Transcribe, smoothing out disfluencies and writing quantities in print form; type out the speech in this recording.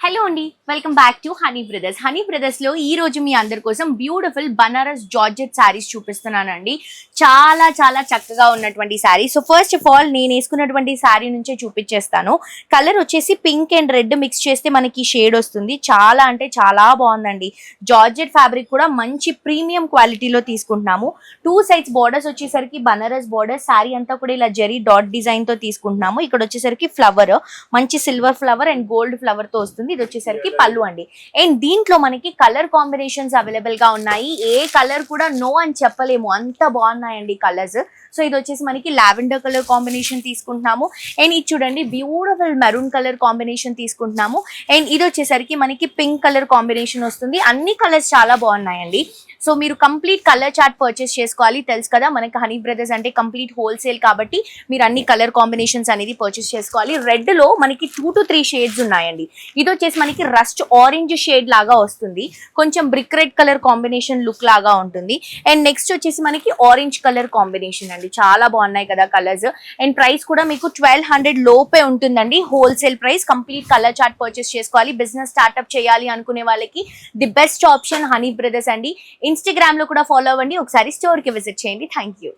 Hello అండి, welcome back to honey brothers. Honey బ్రదర్స్లో ఈ రోజు మీ అందరి కోసం బ్యూటిఫుల్ బనారస్ జార్జెట్ శారీస్ చూపిస్తున్నానండి. చాలా చాలా చక్కగా ఉన్నటువంటి sari. So first of all నేను వేసుకున్నటువంటి శారీ నుంచే చూపించేస్తాను. కలర్ వచ్చేసి పింక్ అండ్ రెడ్ మిక్స్ చేస్తే మనకి షేడ్ వస్తుంది. చాలా అంటే చాలా బాగుందండి. జార్జెట్ ఫ్యాబ్రిక్ కూడా మంచి ప్రీమియం క్వాలిటీలో తీసుకుంటున్నాము. 2 సైడ్స్ బోర్డర్స్ వచ్చేసరికి బనారస్ బోర్డర్, శారీ అంతా కూడా ఇలా జరీ డాట్ డిజైన్ తో తీసుకుంటున్నాము. ఇక్కడ వచ్చేసరికి ఫ్లవర్, మంచి silver flower and gold flower తో వస్తుంది. ఇది వచ్చేసరికి పళ్ళు అండి. అండ్ దీంట్లో మనకి కలర్ కాంబినేషన్స్ అవైలబుల్ గా ఉన్నాయి. ఏ కలర్ కూడా నో అని చెప్పలేము, అంత బాగున్నాయండి కలర్స్. సో ఇది వచ్చేసి మనకి లావెండర్ కలర్ కాంబినేషన్ తీసుకుంటున్నాము. అండ్ ఇది చూడండి బ్యూటిఫుల్ మెరూన్ కలర్ కాంబినేషన్ తీసుకుంటున్నాము. అండ్ ఇది వచ్చేసరికి మనకి పింక్ కలర్ కాంబినేషన్ వస్తుంది. అన్ని కలర్స్ చాలా బాగున్నాయండి. సో మీరు కంప్లీట్ కలర్ చార్ట్ పర్చేస్ చేసుకోవాలి. తెలుసు కదా మనకి హనీ బ్రదర్స్ అంటే కంప్లీట్ హోల్సేల్ కాబట్టి మీరు అన్ని కలర్ కాంబినేషన్స్ అనేది పర్చేస్ చేసుకోవాలి. రెడ్ లో మనకి 2 to 3 షేడ్స్ ఉన్నాయండి. ఇది వచ్చేసి మనకి రస్ట్ ఆరెంజ్ షేడ్ లాగా వస్తుంది. కొంచెం brick red colour combination look లాగా ఉంటుంది. అండ్ నెక్స్ట్ వచ్చేసి మనకి ఆరెంజ్ కలర్ కాంబినేషన్ అండి. చాలా బాగున్నాయి కదా కలర్స్. అండ్ ప్రైస్ కూడా మీకు 1200 లోపే ఉంటుందండి. Wholesale price. Complete colour chart purchase చేసుకోవాలి. బిజినెస్ స్టార్ట్అప్ చేయాలి అనుకునే వాళ్ళకి the best option honey brothers అండి. ఇన్స్టాగ్రామ్ లో కూడా ఫాలో అవ్వండి. ఒకసారి స్టోర్ కి విజిట్ చేయండి. Thank you.